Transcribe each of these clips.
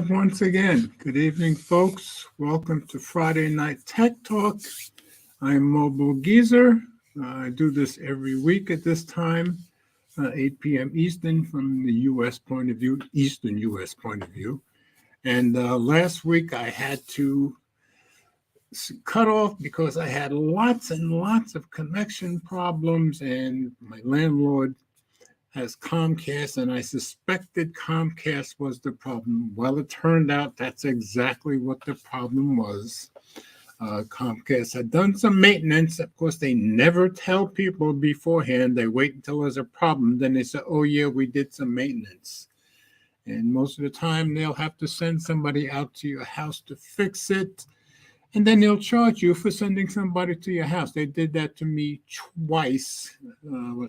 live once again. Good evening, folks. Welcome to Friday Night Tech Talk. I'm Mobile Geezer. I do this every week at this time, 8 p.m. Eastern from the U.S. point of view, Eastern U.S. point of view. And last week I had to cut off because I had lots and lots of connection problems, and my landlord has Comcast, and I suspected Comcast was the problem. Well, it turned out that's exactly what the problem was. Comcast had done some maintenance. Of course, they never tell people beforehand. They wait until there's a problem. Then they say, oh, yeah, we did some maintenance. And most of the time, they'll have to send somebody out to your house to fix it. And then they'll charge you for sending somebody to your house. They did that to me twice,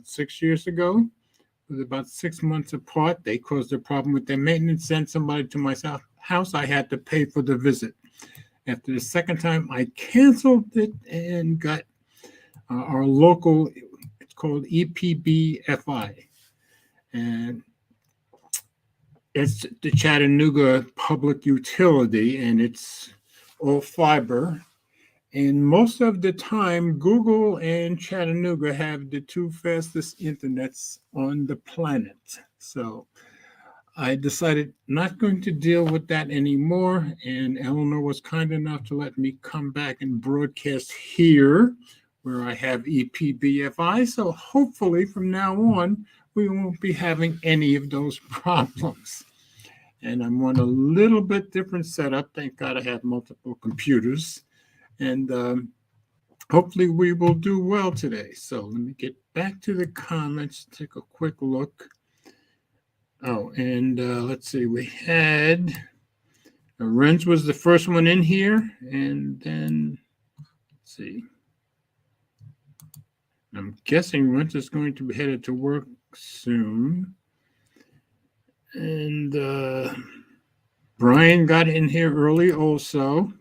6 years ago? It was about 6 months apart. They caused a problem with their maintenance, sent somebody to my house. I had to pay for the visit. After the second time, I canceled it and got our local, it's called EPBFI. And it's the Chattanooga Public Utility, and it's all fiber. And most of the time, Google and Chattanooga have the two fastest internets on the planet. So I decided not going to deal with that anymore. And Eleanor was kind enough to let me come back and broadcast here where I have EPBFI. So hopefully from now on, we won't be having any of those problems. And I'm on a little bit different setup. Thank God I have multiple computers. And hopefully we will do well today. So let me get back to the comments, take a quick look. Oh, and let's see, we had Renz was the first one in here. And then, let's see. I'm guessing Renz is going to be headed to work soon. And Brian got in here early also.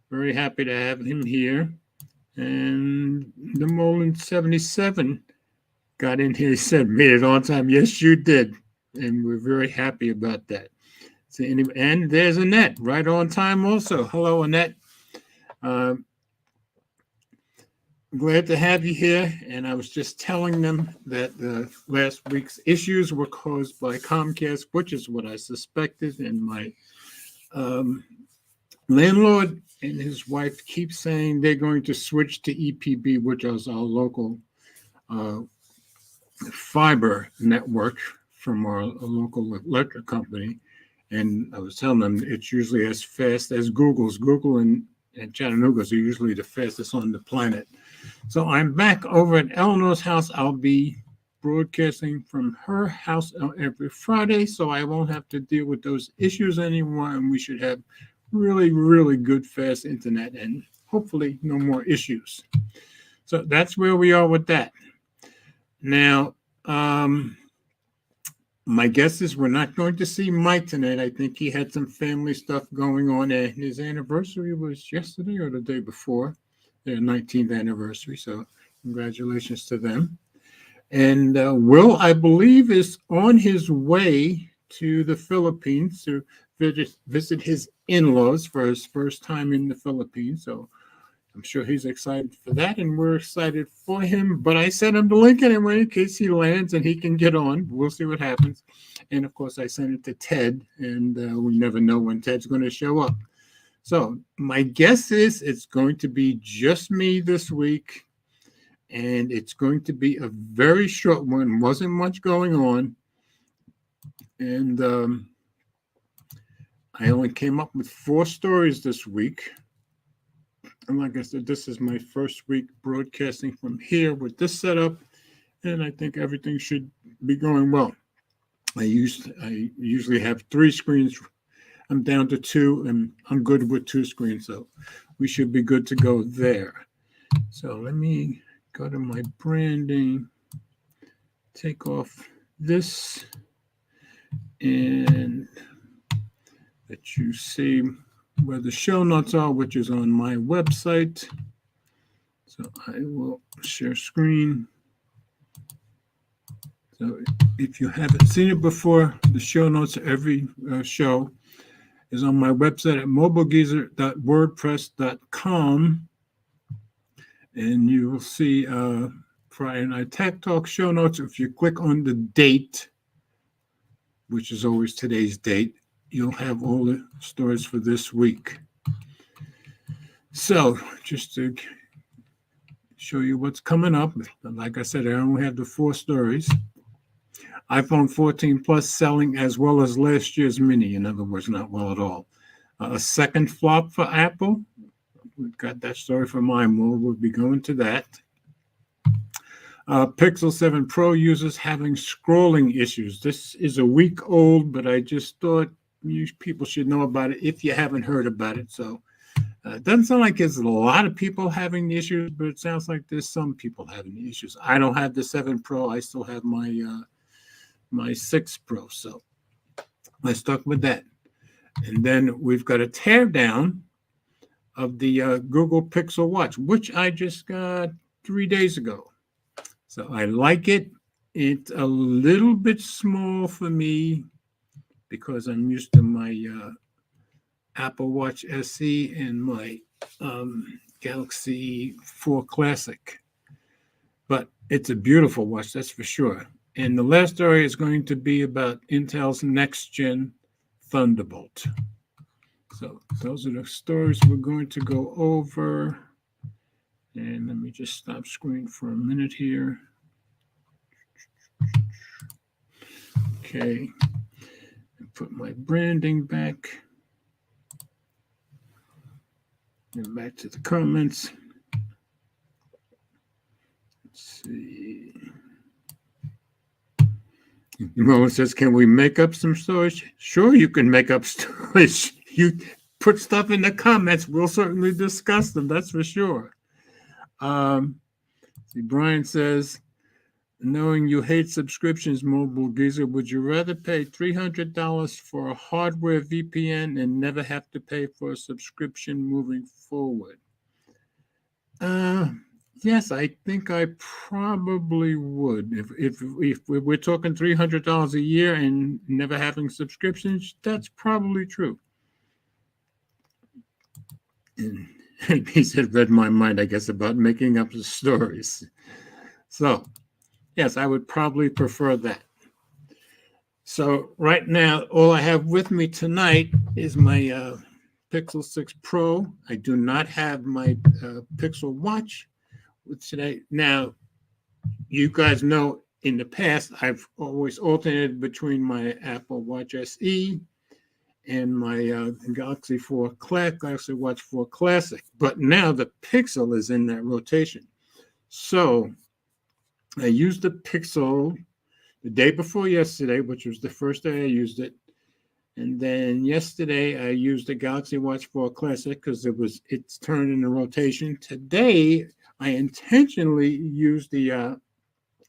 Very happy to have him here. And the Molin 77 got in here. He said, made it on time. Yes, you did. And we're very happy about that. So anyway, and there's Annette, right on time also. Hello, Annette. Glad to have you here. And I was just telling them that last week's issues were caused by Comcast, which is what I suspected. And my landlord and his wife keep saying they're going to switch to EPB, which is our local fiber network from our local electric company. And I was telling them it's usually as fast as Google's. Google and Chattanooga's are usually the fastest on the planet. So I'm back over at Eleanor's house. I'll be broadcasting from her house every Friday, so I won't have to deal with those issues anymore, and we should have really, really good, fast internet, and hopefully no more issues. So that's where we are with that. Now, my guess is we're not going to see Mike tonight. I think he had some family stuff going on, and his anniversary was yesterday or the day before, their 19th anniversary. So congratulations to them. And Will, I believe, is on his way to the Philippines to visit his in-laws for his first time in the Philippines. So I'm sure he's excited for that, and we're excited for him. But I sent him the link anyway in case he lands and he can get on. We'll see what happens. And, of course, I sent it to Ted, and we never know when Ted's going to show up. So my guess is it's going to be just me this week, and it's going to be a very short one. Wasn't much going on. And I only came up with 4 stories this week. And like I said, this is my first week broadcasting from here with this setup, and I think everything should be going well. I usually have 3 screens. I'm down to 2, and I'm good with 2 screens, so we should be good to go there. So let me go to my branding, take off this, and let you see where the show notes are, which is on my website. So I will share screen. So if you haven't seen it before, the show notes of every show is on my website at mobilegeezer.wordpress.com. And you will see Friday Night Tech Talk show notes. If you click on the date, which is always today's date, you'll have all the stories for this week. So just to show you what's coming up, like I said, I only have the 4 stories. iPhone 14 Plus selling as well as last year's mini. In other words, not well at all. A second flop for Apple. We've got that story for mine. We'll be going to that. Pixel 7 Pro users having scrolling issues. This is a week old, but I just thought you people should know about it if you haven't heard about it. So it doesn't sound like there's a lot of people having the issues, but it sounds like there's some people having the issues. I don't have the 7 Pro. I still have my 6 Pro. So let's talk with that. And then we've got a teardown of the Google Pixel Watch, which I just got 3 days ago. So I like it. It's a little bit small for me because I'm used to my Apple Watch SE and my Galaxy 4 Classic. But it's a beautiful watch, that's for sure. And the last story is going to be about Intel's next-gen Thunderbolt. So those are the stories we're going to go over. And let me just stop screen for a minute here. Okay. And put my branding back. And back to the comments. Let's see. Ramon says, can we make up some stories? Sure, you can make up stories. You put stuff in the comments. We'll certainly discuss them. That's for sure. Brian says, knowing you hate subscriptions, Mobile Geezer, would you rather pay $300 for a hardware VPN and never have to pay for a subscription moving forward? Yes, I think I probably would. If we're talking $300 a year and never having subscriptions, that's probably true. And he said, read my mind, I guess, about making up the stories. So, yes, I would probably prefer that. So right now, all I have with me tonight is my Pixel 6 Pro. I do not have my Pixel Watch today. Now, you guys know in the past, I've always alternated between my Apple Watch SE and my Galaxy 4 Galaxy Watch 4 Classic. But now the Pixel is in that rotation. So I used the Pixel the day before yesterday, which was the first day I used it. And then yesterday I used the Galaxy Watch 4 Classic because it's turned into rotation. Today I intentionally used the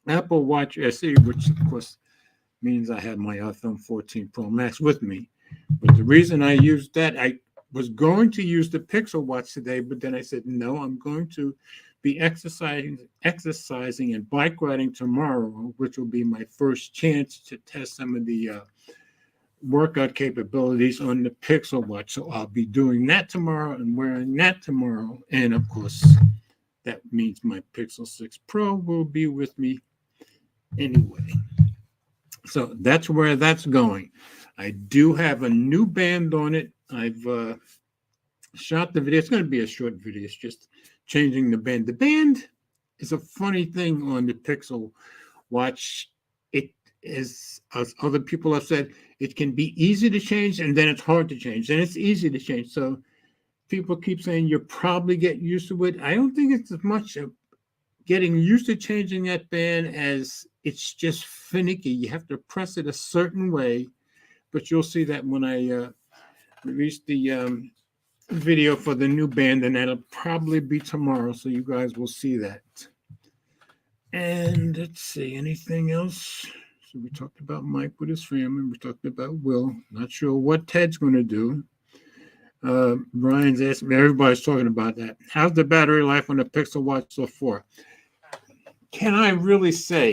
Apple Watch SE, which of course means I have my iPhone 14 Pro Max with me. But the reason I used that, I was going to use the Pixel Watch today, but then I said, no, I'm going to be exercising and bike riding tomorrow, which will be my first chance to test some of the workout capabilities on the Pixel Watch. So I'll be doing that tomorrow and wearing that tomorrow. And of course, that means my Pixel 6 Pro will be with me anyway. So that's where that's going. I do have a new band on it. I've shot the video. It's going to be a short video. It's just changing the band. The band is a funny thing on the Pixel Watch. It is, as other people have said, it can be easy to change and then it's hard to change. Then it's easy to change. So people keep saying you'll probably get used to it. I don't think it's as much of getting used to changing that band as it's just finicky. You have to press it a certain way. But you'll see that when I release the video for the new band, and that'll probably be tomorrow, so you guys will see that. And let's see, anything else? So we talked about Mike with his family. We talked about Will. Not sure what Ted's going to do. Brian's asking me, everybody's talking about that. How's the battery life on the Pixel Watch so far? Can I really say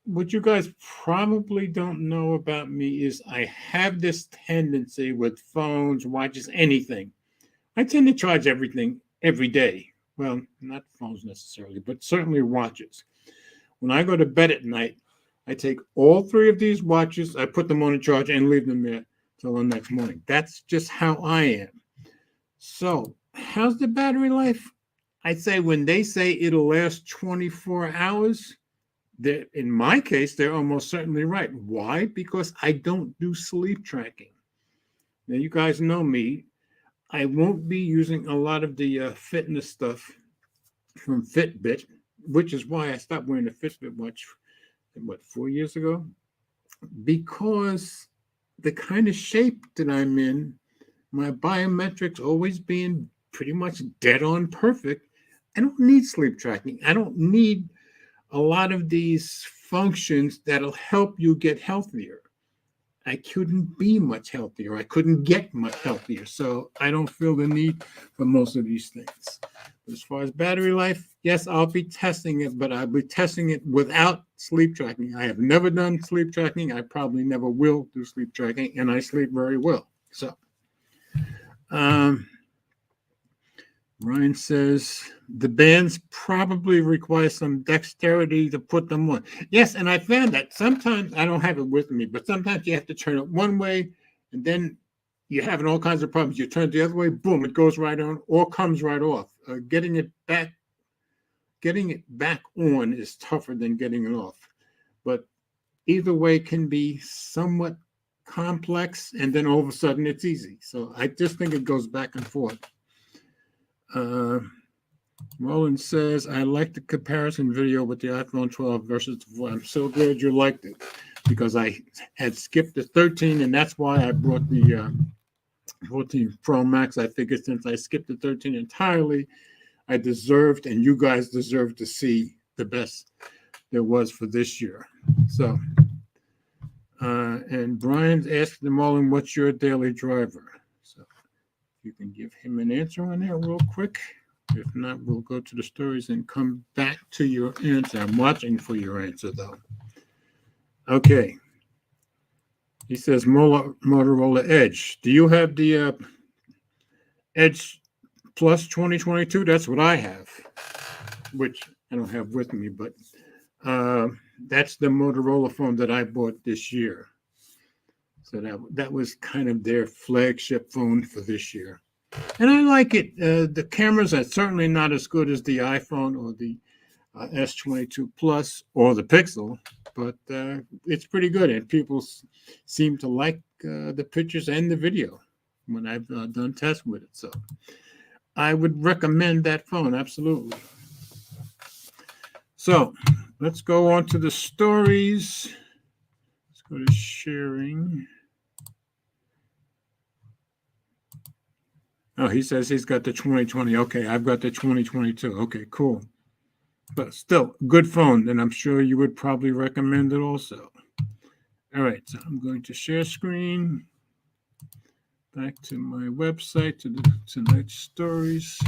what you guys probably don't know about me is I have this tendency with phones, watches, anything. I tend to charge everything every day. Well, not phones necessarily, but certainly watches. When I go to bed at night, I take all three of these watches, I put them on a charge and leave them there till the next morning. That's just how I am. So, how's the battery life? I'd say when they say it'll last 24 hours, in my case, they're almost certainly right. Why? Because I don't do sleep tracking. Now, you guys know me. I won't be using a lot of the fitness stuff from Fitbit, which is why I stopped wearing the Fitbit watch, 4 years ago? Because the kind of shape that I'm in, my biometrics always being pretty much dead on perfect, I don't need sleep tracking. I don't need a lot of these functions that'll help you get healthier. I couldn't be much healthier. I couldn't get much healthier. So I don't feel the need for most of these things. But as far as battery life, yes, I'll be testing it, but I'll be testing it without sleep tracking. I have never done sleep tracking. I probably never will do sleep tracking, and I sleep very well. So, Ryan says the bands probably require some dexterity to put them on. Yes, and I found that sometimes I don't have it with me, but sometimes you have to turn it one way, and then you're having all kinds of problems. You turn it the other way, boom, it goes right on or comes right off. Getting it back on is tougher than getting it off. But either way can be somewhat complex, and then all of a sudden it's easy. So I just think it goes back and forth. Roland says, I like the comparison video with the iPhone 12 versus the 4. I'm so glad you liked it because I had skipped the 13, and that's why I brought the 14 Pro Max. I figured since I skipped the 13 entirely, I deserved, and you guys deserve to see the best there was for this year. So, and Brian's asking them all, what's your daily driver? So you can give him an answer on that real quick. If not, we'll go to the stories and come back to your answer. I'm watching for your answer, though. Okay. He says Motorola Edge. Do you have the Edge Plus 2022? That's what I have, which I don't have with me, but that's the Motorola phone that I bought this year. So that was kind of their flagship phone for this year. And I like it. The cameras are certainly not as good as the iPhone or the S22 Plus or the Pixel, but it's pretty good. And people seem to like the pictures and the video when I've done tests with it. So I would recommend that phone, absolutely. So let's go on to the stories. Let's go to sharing. Oh, he says he's got the 2020. Okay, I've got the 2022. Okay, cool. But still, good phone, and I'm sure you would probably recommend it also. All right, so I'm going to share screen. Back to my website, to tonight's stories.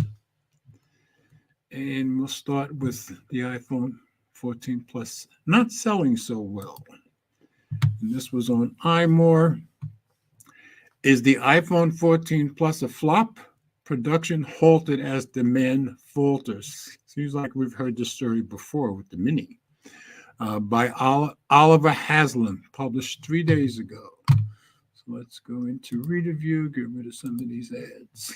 And we'll start with the iPhone 14 Plus not selling so well. And this was on iMore. Is the iPhone 14 Plus a flop? Production halted as demand falters. Seems like we've heard this story before with the Mini. By Oliver Haslam, published 3 days ago. So let's go into Reader View, get rid of some of these ads.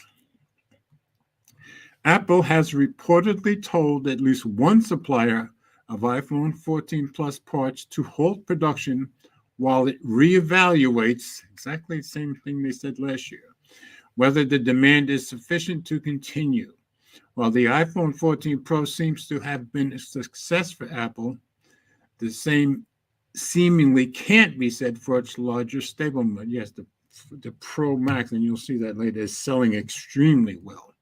Apple has reportedly told at least one supplier of iPhone 14 Plus parts to halt production while it reevaluates, exactly the same thing they said last year, whether the demand is sufficient to continue. While the iPhone 14 Pro seems to have been a success for Apple, the same seemingly can't be said for its larger stable model. Yes, the Pro Max, and you'll see that later, is selling extremely well.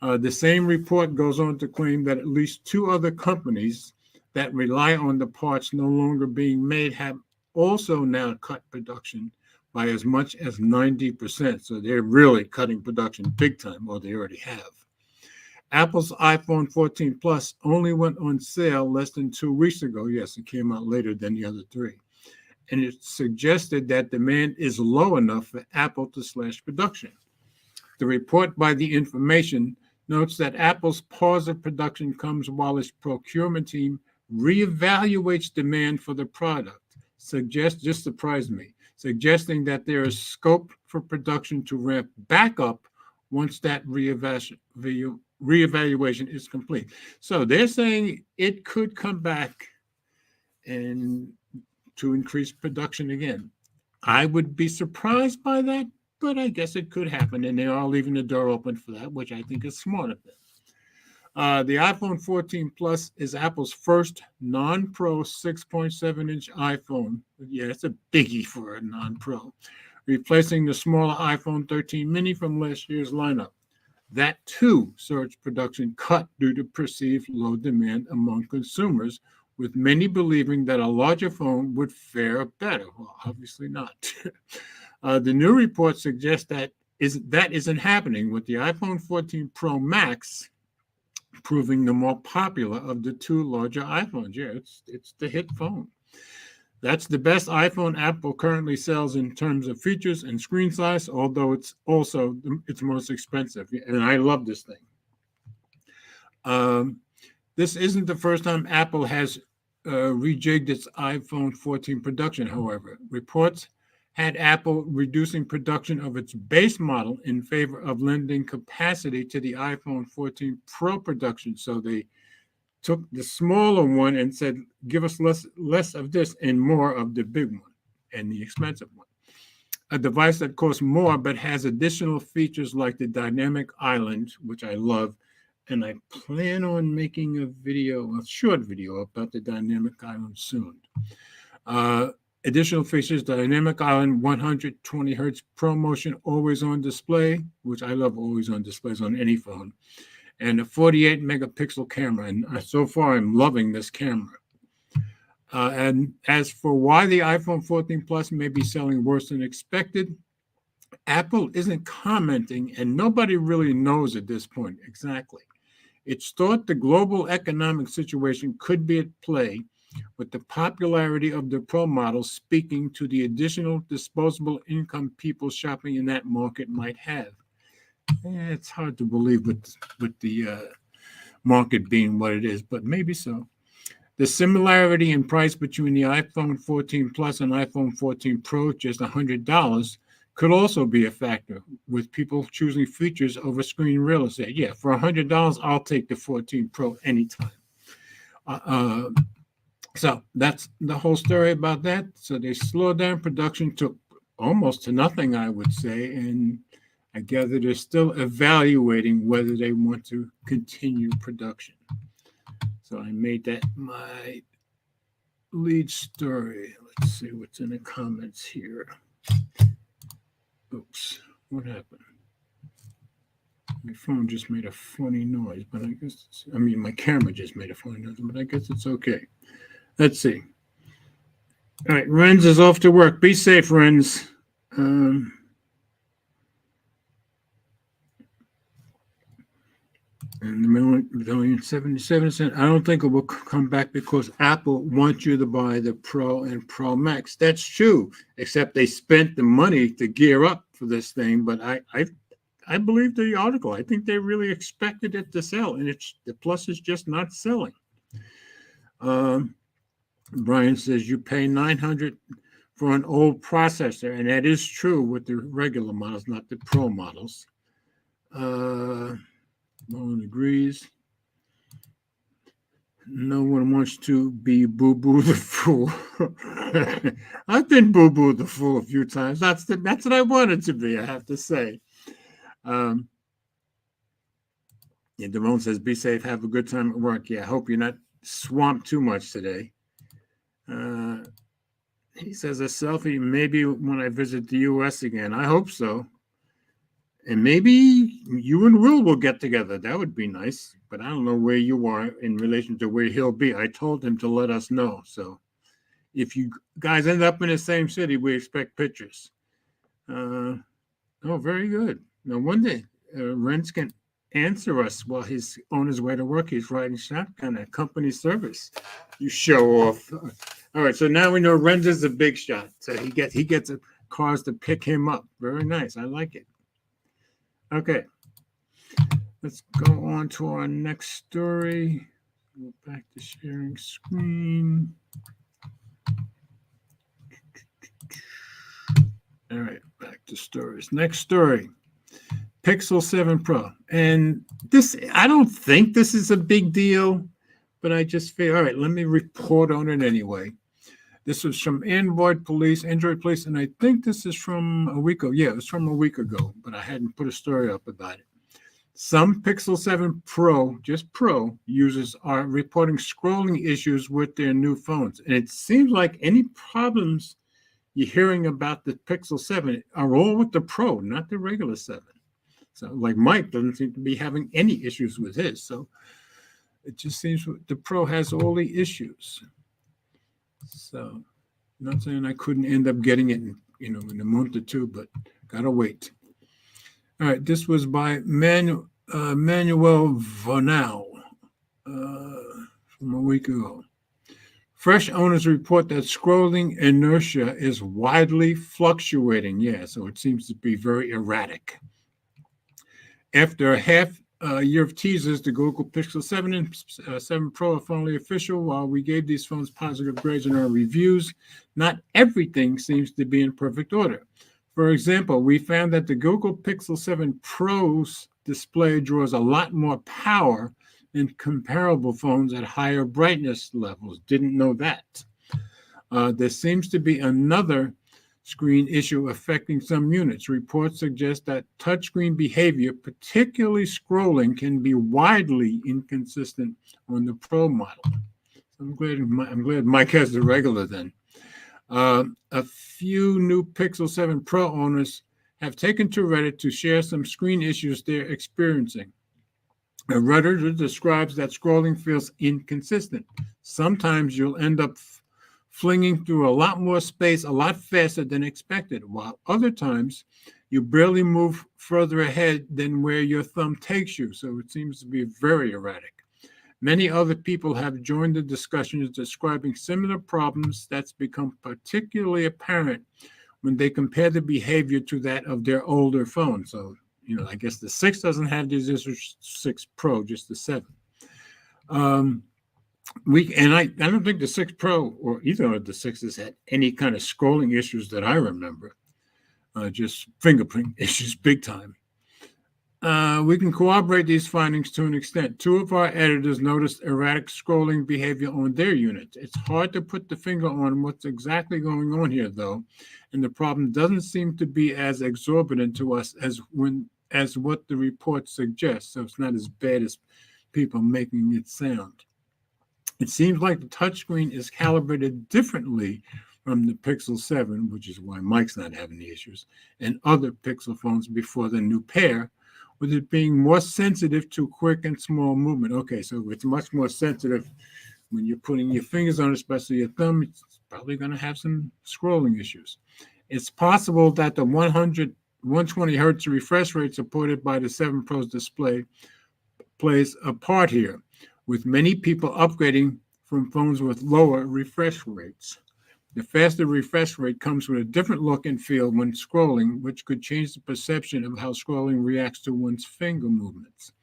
The same report goes on to claim that at least two other companies that rely on the parts no longer being made have also now cut production by as much as 90%. So they're really cutting production big time, or they already have. Apple's iPhone 14 Plus only went on sale less than 2 weeks ago. Yes, it came out later than the other three. And it suggested that demand is low enough for Apple to slash production. The report by The Information notes that Apple's pause of production comes while its procurement team reevaluates demand for the product. Just surprised me, suggesting that there is scope for production to ramp back up once that reevaluation is complete. So they're saying it could come back and to increase production again. I would be surprised by that, but I guess it could happen, and they are leaving the door open for that, which I think is smart of them. The iPhone 14 Plus is Apple's first non-Pro 6.7-inch iPhone. Yeah, it's a biggie for a non-Pro, replacing the smaller iPhone 13 mini from last year's lineup. That, too, saw its production cut due to perceived low demand among consumers, with many believing that a larger phone would fare better. Well, obviously not. The new report suggests that isn't happening, with the iPhone 14 Pro Max proving the more popular of the two larger iPhones. Yeah, it's the hit phone. That's the best iPhone Apple currently sells in terms of features and screen size, although it's also its most expensive. And I love this thing. This isn't the first time Apple has rejigged its iPhone 14 production, however. Reports had Apple reducing production of its base model in favor of lending capacity to the iPhone 14 Pro production. So they took the smaller one and said, give us less of this and more of the big one and the expensive one. A device that costs more but has additional features like the dynamic island, which I love, and I plan on making a short video about the dynamic island soon. Additional features, dynamic island, 120 hertz ProMotion always on display, which I love always on displays on any phone, and a 48 megapixel camera. And so far, I'm loving this camera. And as for why the iPhone 14 Plus may be selling worse than expected, Apple isn't commenting, and nobody really knows at this point exactly. It's thought the global economic situation could be at play, with the popularity of the Pro model speaking to the additional disposable income people shopping in that market might have. It's hard to believe with the market being what it is, but maybe so. The similarity in price between the iPhone 14 Plus and iPhone 14 Pro, just $100, could also be a factor, with people choosing features over screen real estate. Yeah, for $100, I'll take the 14 Pro anytime. So that's the whole story about that. So they slowed down production to almost to nothing, I would say. And I gather they're still evaluating whether they want to continue production. So I made that my lead story. Let's see what's in the comments here. Oops, what happened? My phone just made a funny noise, but my camera just made a funny noise, but I guess it's okay. Let's see. All right, Renz is off to work. Be safe, Renz. And the million 77 cents. I don't think it will come back because Apple wants you to buy the Pro and Pro Max. That's true, except they spent the money to gear up for this thing. But I believe the article. I think they really expected it to sell, and the Plus is just not selling. Brian says you pay $900 for an old processor, and that is true with the regular models, not the Pro models. No one agrees. No one wants to be Boo Boo the Fool. I've been Boo Boo the Fool a few times. That's what I wanted to be, I have to say. Yeah, Damone says, be safe, have a good time at work. Yeah, I hope you're not swamped too much today. He says a selfie maybe when I visit the U.S. again. I hope so. And maybe you and Will get together. That would be nice. But I don't know where you are in relation to where he'll be. I told him to let us know. So if you guys end up in the same city, we expect pictures. Oh, very good. Now, one day, Renz can answer us while he's on his way to work. He's riding shotgun at company service. You show off. All right, so now we know Renza's a big shot. So he gets cars to pick him up. Very nice. I like it. Okay. Let's go on to our next story. Go back to sharing screen. All right, back to stories. Next story. Pixel 7 Pro. And this, I don't think this is a big deal, but I just feel, all right, let me report on it anyway. This was from Android Police, and I think this is from a week ago. Yeah, it was from a week ago, but I hadn't put a story up about it. Some Pixel 7 Pro, just Pro, users are reporting scrolling issues with their new phones. And it seems like any problems you're hearing about the Pixel 7 are all with the Pro, not the regular 7. So like Mike doesn't seem to be having any issues with his. So it just seems the Pro has all the issues. So I'm not saying I couldn't end up getting it in a month or two, but gotta wait. All right, this was by Manuel Vonal from a week ago. Fresh owners report that scrolling inertia is widely fluctuating. Yeah, so it seems to be very erratic. After a half year of teasers, the Google Pixel 7 and 7 Pro are finally official. While we gave these phones positive grades in our reviews, not everything seems to be in perfect order. For example, we found that the Google Pixel 7 Pro's display draws a lot more power than comparable phones at higher brightness levels. Didn't know that. There seems to be another screen issue affecting some units. Reports suggest that touchscreen behavior, particularly scrolling, can be widely inconsistent on the Pro model. I'm glad Mike has the regular then. A few new Pixel 7 Pro owners have taken to Reddit to share some screen issues they're experiencing. A Redditor describes that scrolling feels inconsistent. Sometimes you'll end up flinging through a lot more space a lot faster than expected, while other times you barely move further ahead than where your thumb takes you. So it seems to be very erratic. Many other people have joined the discussions describing similar problems that's become particularly apparent when they compare the behavior to that of their older phones. So, I guess the 6 doesn't have these issues, 6 Pro, just the 7. I don't think the 6 Pro or either of the 6s had any kind of scrolling issues that I remember, just fingerprint issues big time. We can corroborate these findings to an extent. 2 of our editors noticed erratic scrolling behavior on their units. It's hard to put the finger on what's exactly going on here, though, and the problem doesn't seem to be as exorbitant to us as what the report suggests, so it's not as bad as people making it sound. It seems like the touchscreen is calibrated differently from the Pixel 7, which is why Mike's not having the issues, and other Pixel phones before the new pair, with it being more sensitive to quick and small movement. Okay, so it's much more sensitive when you're putting your fingers on, especially your thumb. It's probably going to have some scrolling issues. It's possible that the 120 hertz refresh rate supported by the 7 Pro's display plays a part here, with many people upgrading from phones with lower refresh rates. The faster refresh rate comes with a different look and feel when scrolling, which could change the perception of how scrolling reacts to one's finger movements.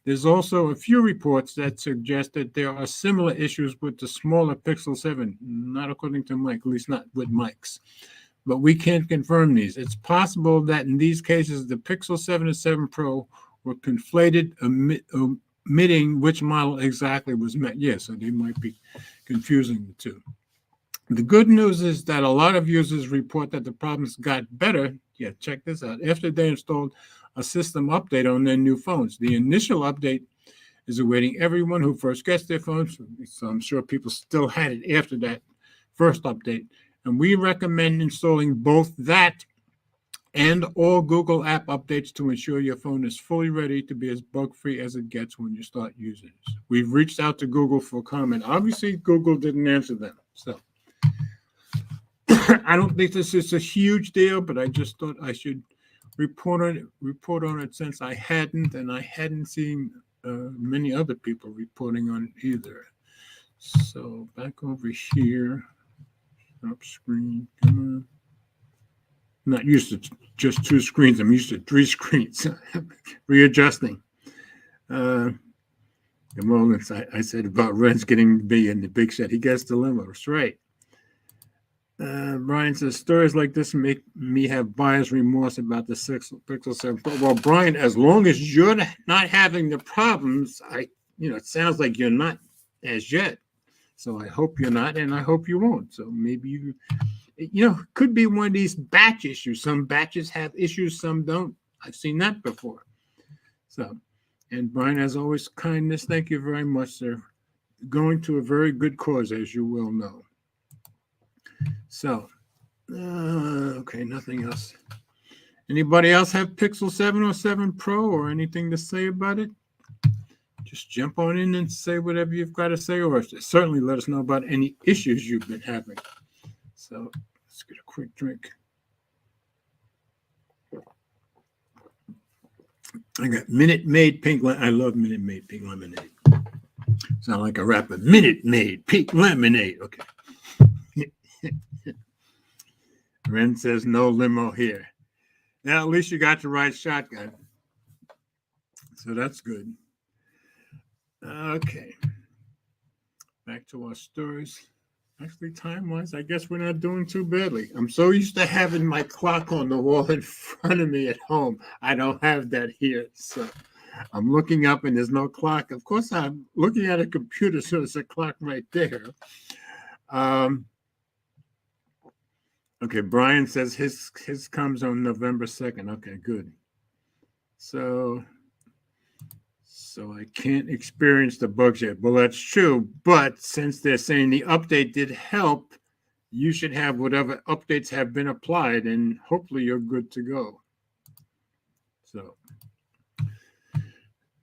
There's also a few reports that suggest that there are similar issues with the smaller Pixel 7, not according to Mike, at least not with Mike's. But we can't confirm these. It's possible that in these cases, the Pixel 7 and 7 Pro were conflated, omitting which model exactly was meant. Yeah, so they might be confusing the two. The good news is that a lot of users report that the problems got better. Yeah, check this out. After they installed a system update on their new phones. The initial update is awaiting everyone who first gets their phones. So I'm sure people still had it after that first update. And we recommend installing both that and all Google app updates to ensure your phone is fully ready to be as bug-free as it gets when you start using it. We've reached out to Google for comment. Obviously, Google didn't answer them. So I don't think this is a huge deal, but I just thought I should report on it since I hadn't seen many other people reporting on it either. So back over here, up screen, come on. I'm not used to just two screens. I'm used to three screens. Readjusting. The moments I said about Ren's getting B in the big set, he gets the limo. That's right. Brian says stories like this make me have buyer's remorse about the Pixel 7 Pro. Well, Brian, as long as you're not having the problems, it sounds like you're not as yet. So I hope you're not, and I hope you won't. So maybe could be one of these batch issues. Some batches have issues, some don't. I've seen that before. So, and Brian, as always, kindness. Thank you very much, sir. Going to a very good cause, as you will know. So, okay, nothing else. Anybody else have Pixel 7 or 7 Pro or anything to say about it? Just jump on in and say whatever you've got to say, or certainly let us know about any issues you've been having. So let's get a quick drink. I got Minute Maid pink. I love Minute Maid pink lemonade. Sound like a rapper. Minute Maid pink lemonade. Okay. Ren says no limo here. Now at least you got to ride shotgun. So that's good. Okay. Back to our stories. Actually, time-wise, I guess we're not doing too badly. I'm so used to having my clock on the wall in front of me at home. I don't have that here. So I'm looking up and there's no clock. Of course, I'm looking at a computer, so there's a clock right there. Okay, Brian says his comes on November 2nd. Okay, good. So I can't experience the bugs yet. Well, that's true. But since they're saying the update did help, you should have whatever updates have been applied, and hopefully you're good to go. So,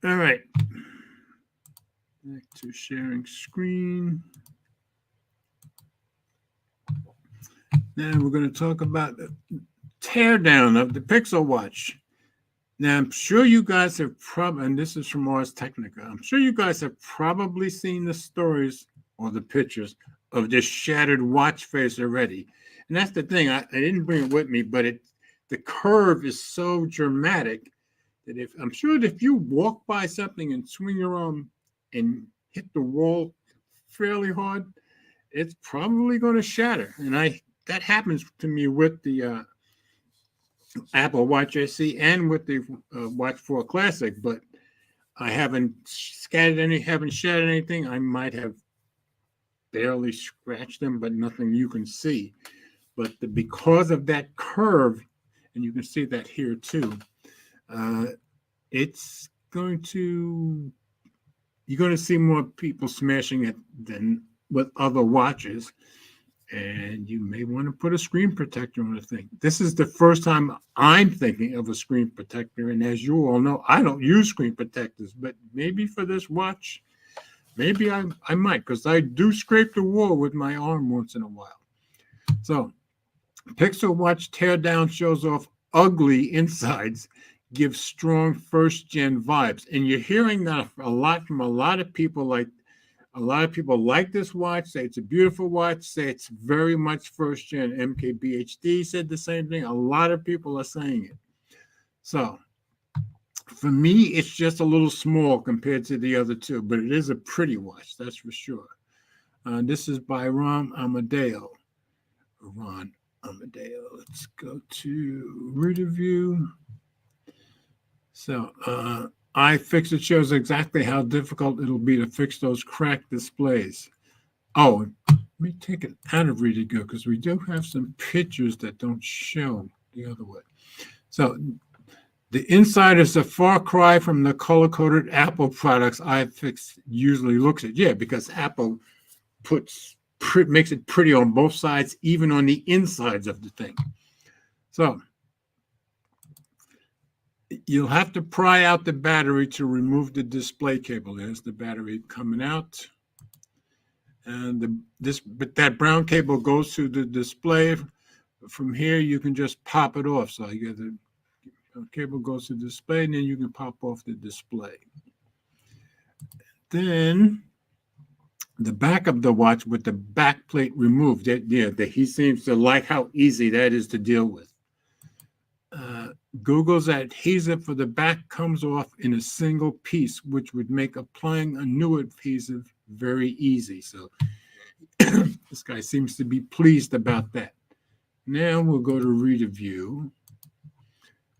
all right. Back to sharing screen. Now we're going to talk about the teardown of the Pixel Watch. Now, I'm sure you guys have probably, and this is from Ars Technica, I'm sure you guys have probably seen the stories or the pictures of this shattered watch face already. And that's the thing. I didn't bring it with me, but the curve is so dramatic that I'm sure that if you walk by something and swing your arm and hit the wall fairly hard, it's probably going to shatter. And that happens to me with the Apple Watch SE and with the Watch 4 Classic, but I haven't shattered anything. I might have barely scratched them, but nothing you can see. But because of that curve, and you can see that here too, you're going to see more people smashing it than with other watches. And you may want to put a screen protector on the thing. This is the first time I'm thinking of a screen protector. And as you all know, I don't use screen protectors, but maybe for this watch, maybe I might, because I do scrape the wall with my arm once in a while. So Pixel Watch teardown shows off ugly insides, gives strong first-gen vibes. And you're hearing that a lot from a lot of people. A lot of people like this watch, say it's a beautiful watch, say it's very much first gen. MKBHD said the same thing. A lot of people are saying it. So for me, it's just a little small compared to the other two, but it is a pretty watch, that's for sure. This is by Ron Amadeo. Let's go to reader view. So, iFixit shows exactly how difficult it'll be to fix those cracked displays. Oh, let me take it out of Reader Go because we do have some pictures that don't show the other way. So the inside is a far cry from the color-coded Apple products iFixit usually looks at. Yeah, because Apple makes it pretty on both sides, even on the insides of the thing. So you'll have to pry out the battery to remove the display cable. There's the battery coming out. And but that brown cable goes to the display. From here, you can just pop it off. So you got to Cable goes to display, and then you can pop off the display. Then the back of the watch with the back plate removed. He seems to like how easy that is to deal with. Google's adhesive for the back comes off in a single piece, which would make applying a new adhesive very easy. So this guy seems to be pleased about that. Now we'll go to read a view.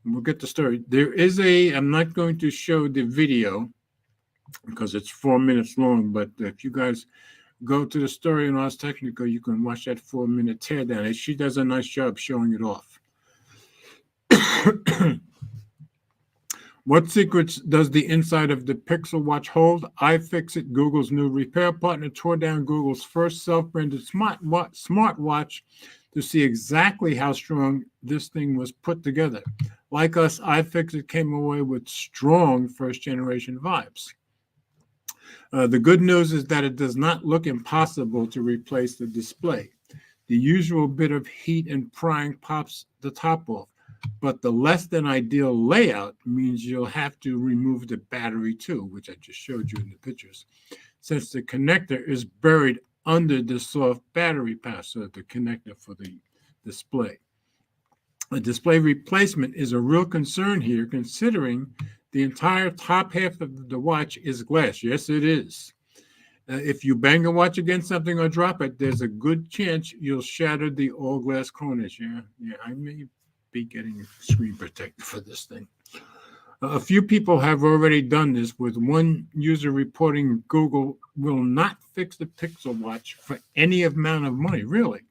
We'll get the story. I'm not going to show the video because it's 4 minutes long, but if you guys go to the story on Ars Technica, you can watch that 4-minute teardown. She does a nice job showing it off. What secrets does the inside of the Pixel Watch hold? iFixit, Google's new repair partner, tore down Google's first self-branded smartwatch to see exactly how strong this thing was put together. Like us, iFixit came away with strong first-generation vibes. The good news is that it does not look impossible to replace the display. The usual bit of heat and prying pops the top off, but the less than ideal layout means you'll have to remove the battery too, which I just showed you in the pictures, since the connector is buried under the soft battery pack, so the connector for the display. A display replacement is a real concern here, considering the entire top half of the watch is glass. Yes, it is. If you bang a watch against something or drop it, there's a good chance you'll shatter the all-glass cornice. Yeah, I may be getting a screen protector for this thing. A few people have already done this, with one user reporting Google will not fix the Pixel Watch for any amount of money, really.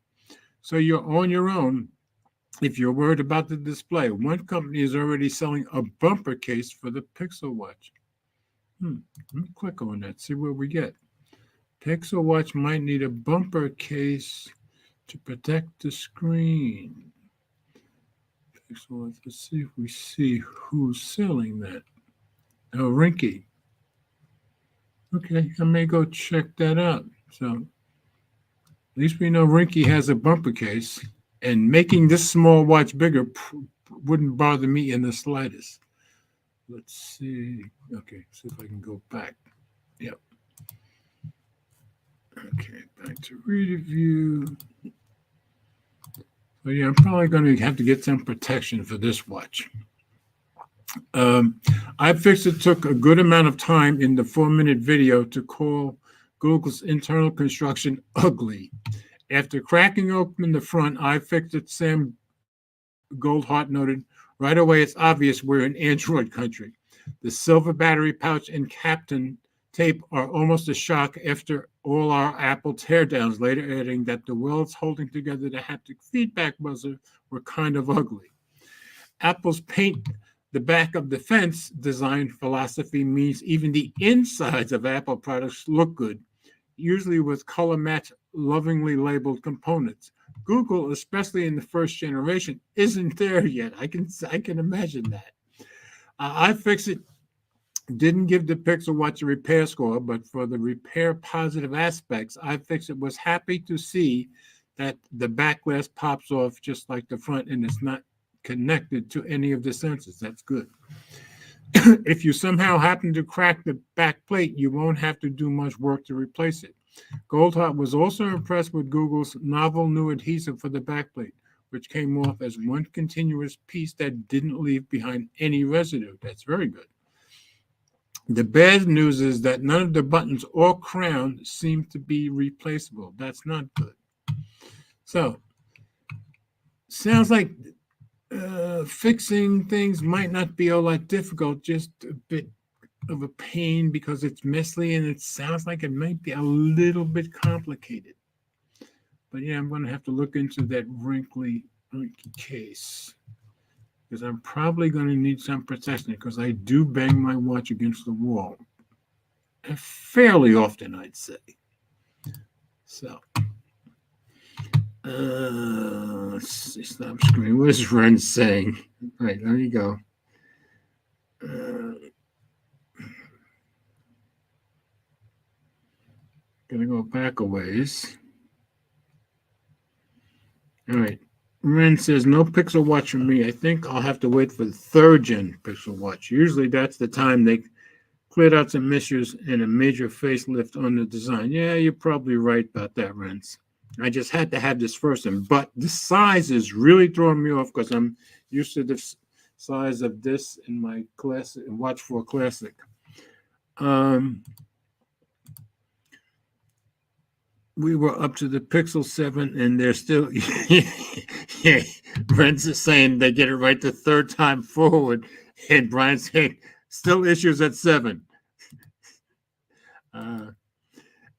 So you're on your own if you're worried about the display. One company is already selling a bumper case for the Pixel Watch. Let me click on that, see what we get. Pixel Watch might need a bumper case to protect the screen. Pixel Watch, let's see if we see who's selling that. Oh, Rinky. Okay, I may go check that out. So at least we know Rinky has a bumper case, and making this small watch bigger wouldn't bother me in the slightest. Let's see. Okay, see if I can go back. Yep. Okay, back to review. So yeah, I'm probably going to have to get some protection for this watch. iFixit took a good amount of time in the 4-minute video to call Google's internal construction ugly. After cracking open the front, iFixit Sam Goldhart noted, right away it's obvious we're in Android country. The silver battery pouch and Captain tape are almost a shock after all our Apple teardowns, later adding that the welds holding together the haptic feedback buzzer were kind of ugly. Apple's paint the back of the fence design philosophy means even the insides of Apple products look good, usually with color match lovingly labeled components. Google, especially in the first generation, isn't there yet. I can imagine that. iFixit didn't give the Pixel Watch a repair score, but for the repair positive aspects, iFixit was happy to see that the back glass pops off just like the front, and it's not connected to any of the sensors. That's good. If you somehow happen to crack the back plate, you won't have to do much work to replace it. Goldhart was also impressed with Google's novel new adhesive for the backplate, which came off as one continuous piece that didn't leave behind any residue. That's very good. The bad news is that none of the buttons or crown seem to be replaceable. That's not good. So, sounds like fixing things might not be all that difficult, just a bit of a pain because it's messy and it sounds like it might be a little bit complicated. But yeah, I'm going to have to look into that wrinkly case because I'm probably going to need some protection because I do bang my watch against the wall fairly often, I'd say. So, let's see, stop screen. What is Ren saying? All right, there you go. Gonna go back a ways. All right. Ren says, no Pixel Watch for me. I think I'll have to wait for the third-gen Pixel Watch. Usually that's the time they cleared out some issues and a major facelift on the design. Yeah, you're probably right about that, Rens. I just had to have this first one. But the size is really throwing me off because I'm used to the size of this in my classic Watch 4 Classic. We were up to the Pixel 7 and they're still yeah, Brent's is saying they get it right the third time forward, and Brian's saying still issues at 7.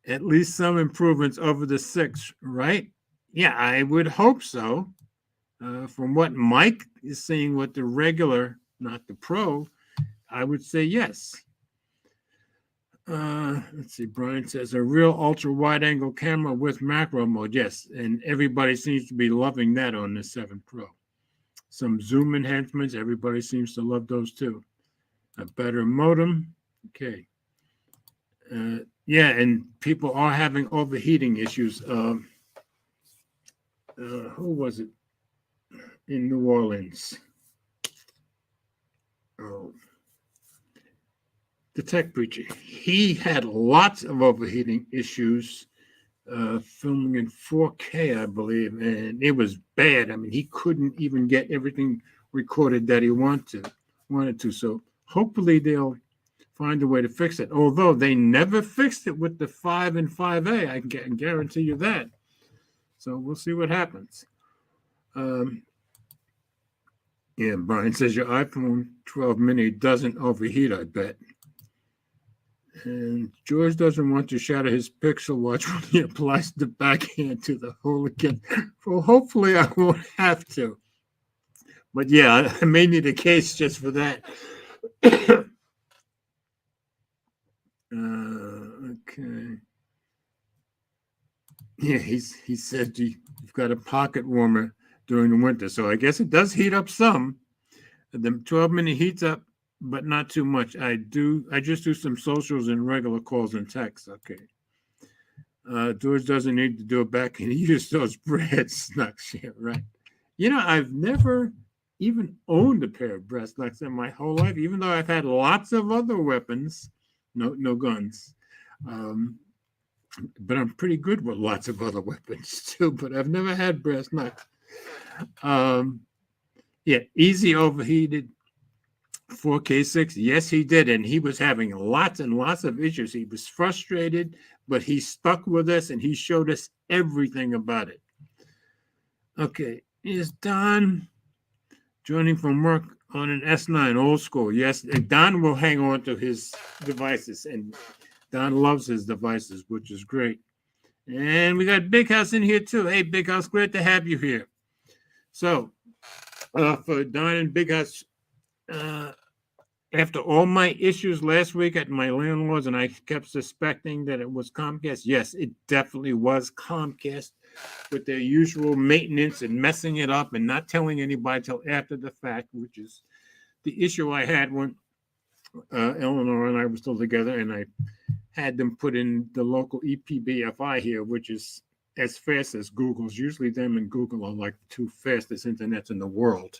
At least some improvements over the 6, right? Yeah, I would hope so. From what Mike is saying with the regular, not the Pro, I would say yes. Let's see. Brian says a real ultra wide angle camera with macro mode. Yes, and everybody seems to be loving that on the 7 Pro. Some zoom enhancements. Everybody seems to love those too. A better modem. Okay. Yeah, and people are having overheating issues. Who was it in New Orleans? Oh, the tech preacher. He had lots of overheating issues filming in 4K, I believe, and it was bad. I mean, he couldn't even get everything recorded that he wanted to. So hopefully they'll find a way to fix it. Although they never fixed it with the 5 and 5A, I can guarantee you that. So we'll see what happens. Yeah, Brian says your iPhone 12 mini doesn't overheat, I bet. And George doesn't want to shatter his Pixel Watch when he applies the backhand to the hole again. Well, hopefully I won't have to. But yeah, I may need a case just for that. Okay. Yeah, he said you've got a pocket warmer during the winter, so I guess it does heat up some. The 12 mini heats up, but not too much. I just do some socials and regular calls and texts. Okay. George doesn't need to do it back and he used those bread snucks. Yeah, right. You know, I've never even owned a pair of breast snucks in my whole life, even though I've had lots of other weapons. No guns. But I'm pretty good with lots of other weapons too, but I've never had brass knucks. Yeah, easy overheated 4K6. Yes, he did. And he was having lots and lots of issues. He was frustrated, but he stuck with us and he showed us everything about it. Okay, is Don joining from work on an S9 old school? Yes, Don will hang on to his devices, and Don loves his devices, which is great. And we got Big House in here too. Hey, Big House, great to have you here. So, for Don and Big House, after all my issues last week at my landlord's, and I kept suspecting that it was Comcast. Yes, it definitely was Comcast with their usual maintenance and messing it up and not telling anybody till after the fact, which is the issue I had when Eleanor and I were still together, and I had them put in the local EPBFI here, which is as fast as Google's. Usually them and Google are like the two fastest internets in the world.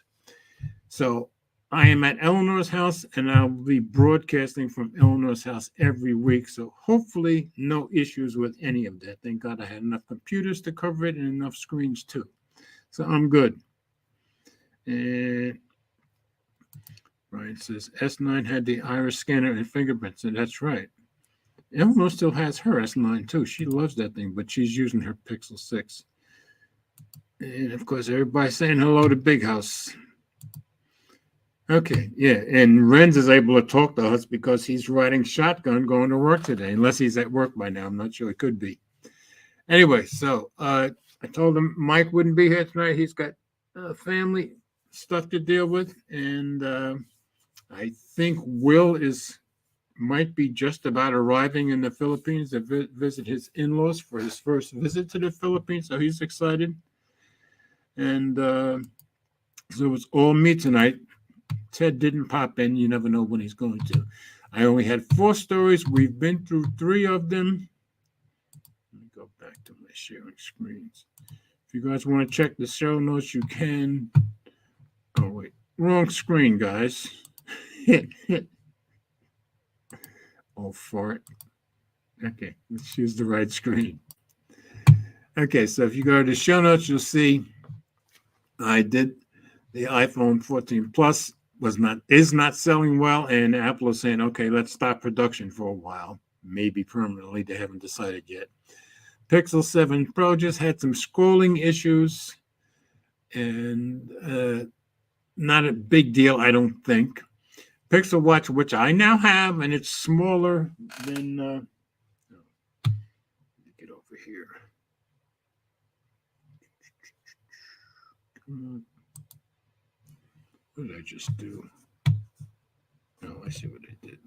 So I am at Eleanor's house, and I'll be broadcasting from Eleanor's house every week. So hopefully no issues with any of that. Thank God I had enough computers to cover it and enough screens too. So I'm good. And Brian says S9 had the iris scanner and fingerprints, and that's right. Eleanor still has her S9 too. She loves that thing, but she's using her Pixel 6. And of course, everybody's saying hello to Big House. Okay, yeah, and Renz is able to talk to us because he's riding shotgun going to work today, unless he's at work by now. I'm not sure. He could be. Anyway, so I told him Mike wouldn't be here tonight. He's got family stuff to deal with, and I think Will might be just about arriving in the Philippines to visit his in-laws for his first visit to the Philippines, so he's excited. And so it was all me tonight. Ted didn't pop in. You never know when he's going to. I only had 4 stories. We've been through 3 of them. Let me go back to my sharing screens. If you guys want to check the show notes, you can. Oh, wait. Wrong screen, guys. Oh, for it. Okay, let's use the right screen. Okay, so if you go to the show notes, you'll see I did the iPhone 14 Plus is not selling well, and Apple is saying, okay, let's stop production for a while, maybe permanently. They haven't decided yet. Pixel 7 Pro just had some scrolling issues, and not a big deal, I don't think. Pixel Watch, which I now have, and it's smaller than. Get over here. What did I just do? Oh, I see what I did.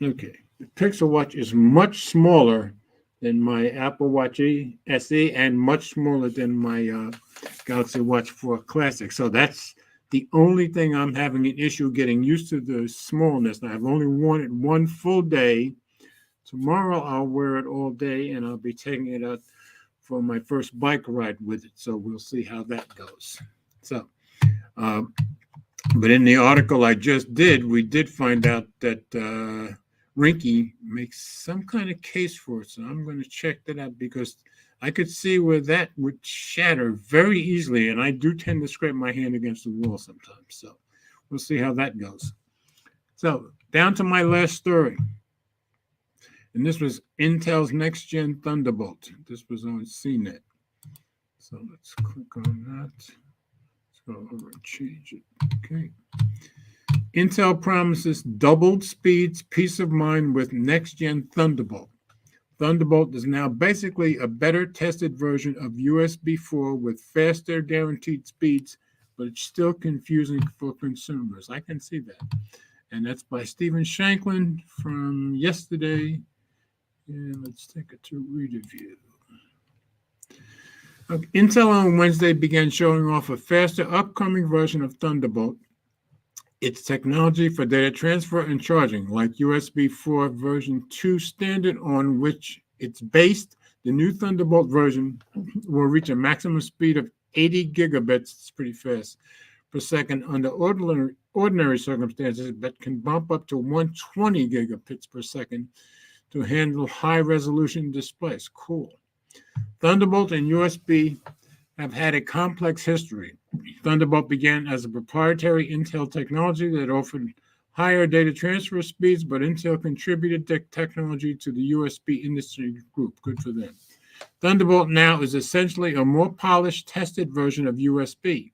Okay. The Pixel Watch is much smaller than my Apple Watch SE and much smaller than my Galaxy Watch 4 Classic. So that's the only thing I'm having an issue getting used to, the smallness. I've only worn it one full day. Tomorrow I'll wear it all day, and I'll be taking it out for my first bike ride with it. So we'll see how that goes. So, but in the article I just did, we did find out that Rinky makes some kind of case for it. So I'm going to check that out, because I could see where that would shatter very easily. And I do tend to scrape my hand against the wall sometimes. So we'll see how that goes. So down to my last story. And this was Intel's next-gen Thunderbolt. This was on CNET. So let's click on that. Let's go over and change it. Okay. Intel promises doubled speeds, peace of mind with next-gen Thunderbolt. Thunderbolt is now basically a better tested version of USB 4 with faster guaranteed speeds, but it's still confusing for consumers. I can see that. And that's by Stephen Shanklin from yesterday. And let's take it to read a view. Intel on Wednesday began showing off a faster upcoming version of Thunderbolt. Its technology for data transfer and charging, like USB 4 version 2 standard on which it's based. The new Thunderbolt version will reach a maximum speed of 80 gigabits, it's pretty fast, per second under ordinary circumstances, but can bump up to 120 gigabits per second to handle high-resolution displays. Cool. Thunderbolt and USB have had a complex history. Thunderbolt began as a proprietary Intel technology that offered higher data transfer speeds, but Intel contributed the technology to the USB industry group. Good for them. Thunderbolt now is essentially a more polished, tested version of USB.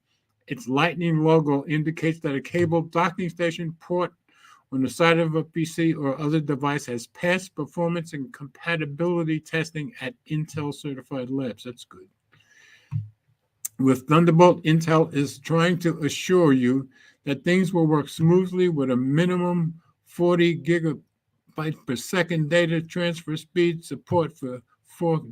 Its lightning logo indicates that a cable docking station port on the side of a PC or other device has passed performance and compatibility testing at Intel certified labs. That's good. With Thunderbolt, Intel is trying to assure you that things will work smoothly with a minimum 40 gigabyte per second data transfer speed, support for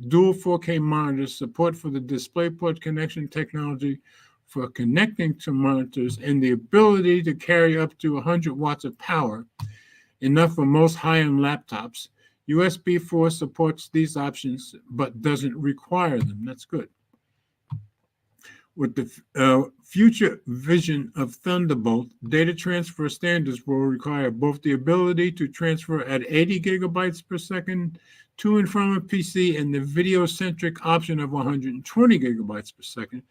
dual 4K monitors, support for the DisplayPort connection technology for connecting to monitors, and the ability to carry up to 100 watts of power, enough for most high-end laptops. USB 4 supports these options, but doesn't require them. That's good. With the future vision of Thunderbolt, data transfer standards will require both the ability to transfer at 80 gigabytes per second to and from a PC and the video-centric option of 120 gigabytes per second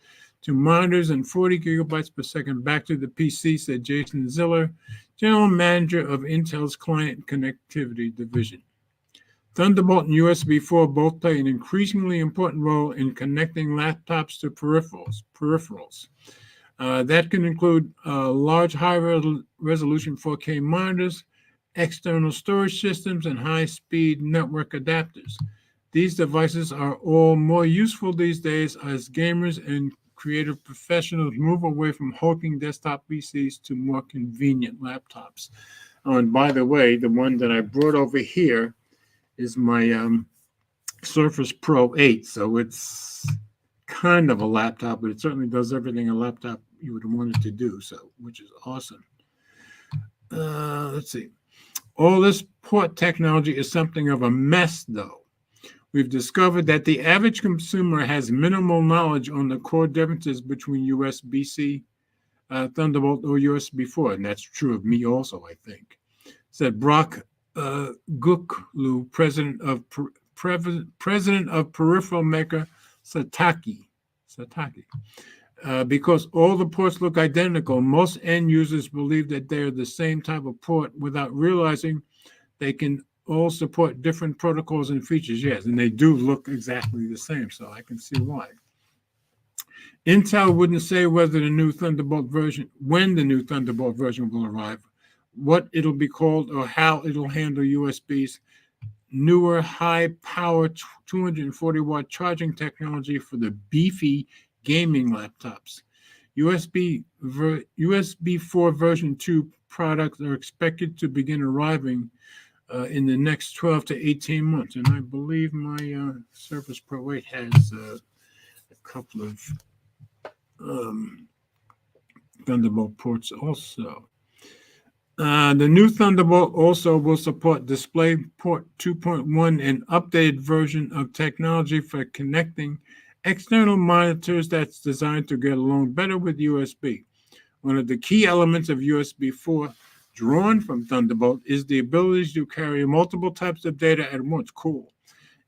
to monitors and 40 gigabytes per second back to the PC, said Jason Ziller, general manager of Intel's client connectivity division. Thunderbolt and USB 4 both play an increasingly important role in connecting laptops to peripherals. That can include large high-resolution 4K monitors, external storage systems, and high-speed network adapters. These devices are all more useful these days as gamers and creative professionals move away from hulking desktop PCs to more convenient laptops. Oh, and by the way, the one that I brought over here is my Surface Pro 8. So it's kind of a laptop, but it certainly does everything a laptop you would want it to do, so which is awesome. Let's see. All this port technology is something of a mess, though. We've discovered that the average consumer has minimal knowledge on the core differences between USB-C, Thunderbolt, or USB 4, and that's true of me also, I think. Said Brock Guklu, president of peripheral maker Sataki. Because all the ports look identical, most end users believe that they are the same type of port without realizing they can all support different protocols and features. Yes, and they do look exactly the same, so I can see why. Intel wouldn't say whether the new Thunderbolt version, when the new Thunderbolt version will arrive, what it'll be called, or how it'll handle USB's newer high-power 240-watt charging technology for the beefy gaming laptops. USB 4 version 2 products are expected to begin arriving in the next 12 to 18 months. And I believe my Surface Pro 8 has a couple of Thunderbolt ports also. The new Thunderbolt also will support DisplayPort 2.1, an updated version of technology for connecting external monitors that's designed to get along better with USB. One of the key elements of USB 4 drawn from Thunderbolt is the ability to carry multiple types of data at once,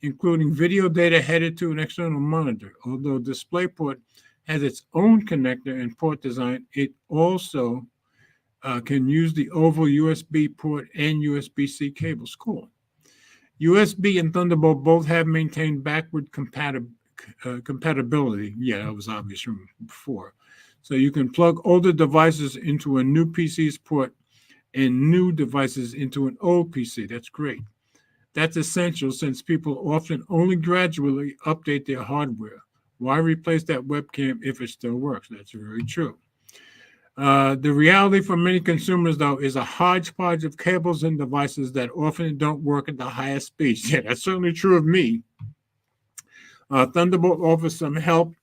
including video data headed to an external monitor. Although DisplayPort has its own connector and port design, it also can use the oval USB port and USB-C cables. Cool. USB and Thunderbolt both have maintained backward compatibility. Yeah, that was obvious from before. So you can plug older devices into a new PC's port and new devices into an old PC. That's great. That's essential since people often only gradually update their hardware. Why replace that webcam if it still works? That's very true. The reality for many consumers, though, is a hodgepodge of cables and devices that often don't work at the highest speeds. Yeah, that's certainly true of me. Thunderbolt offers some help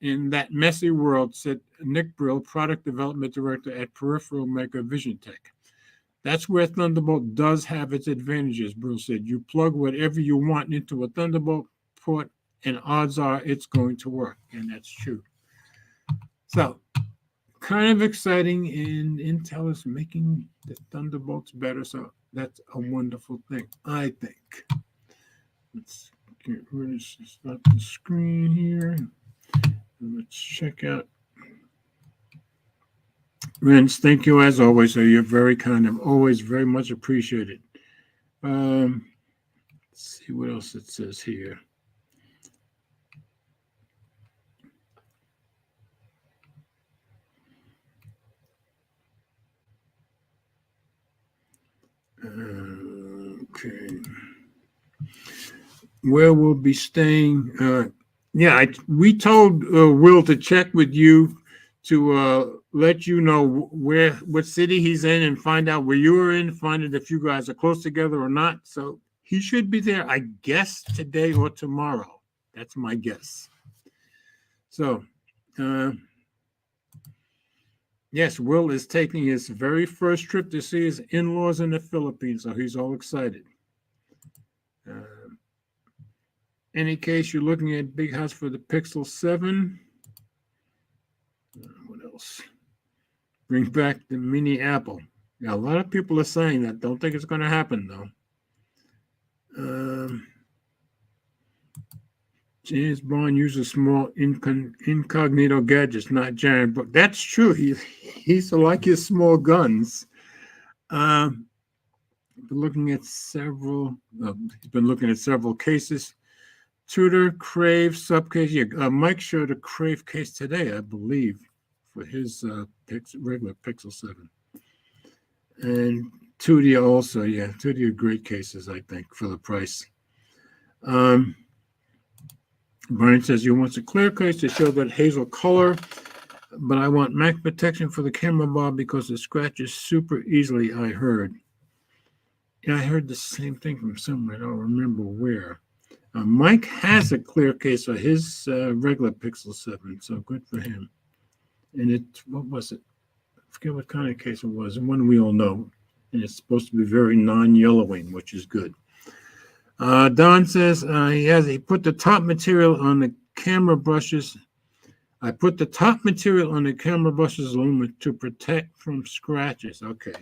in that messy world, said Nick Brill, product development director at peripheral maker VisionTech. That's where Thunderbolt does have its advantages, Brill said. You plug whatever you want into a Thunderbolt port, and odds are it's going to work, and that's true. So, kind of exciting, and Intel is making the Thunderbolts better, so that's a wonderful thing, I think. Let's get rid of start the screen here. Let's check out. Vince, thank you as always. So you're very kind. I'm always very much appreciated. Let's see what else it says here. Okay. Where we'll be staying. We told Will to check with you to let you know what city he's in and find out where you are in, find out if you guys are close together or not. So he should be there, I guess, today or tomorrow. That's my guess. So, yes, Will is taking his very first trip to see his in-laws in the Philippines, so he's all excited. Any case, you're looking at Big House for the Pixel 7. What else? Bring back the mini Apple. Now, a lot of people are saying that. Don't think it's going to happen, though. James Bond uses small incognito gadgets, not giant book. That's true. He's like his small guns. Been looking at several. He's been looking at several cases. Tudor Crave subcase. Yeah, Mike showed a Crave case today, I believe, for his regular Pixel 7. And Tudia also, yeah. Tudia great cases, I think, for the price. Brian says he wants a clear case to show that hazel color, but I want MAC protection for the camera bar because it scratches super easily, I heard. Yeah, I heard the same thing from somewhere. I don't remember where. Mike has a clear case for his regular Pixel 7, so good for him. And what was it? I forget what kind of case it was, one we all know. and it's supposed to be very non-yellowing, which is good. Don says he put the top material on the camera brushes. I put the top material on the camera brushes aluminum to protect from scratches. Okay.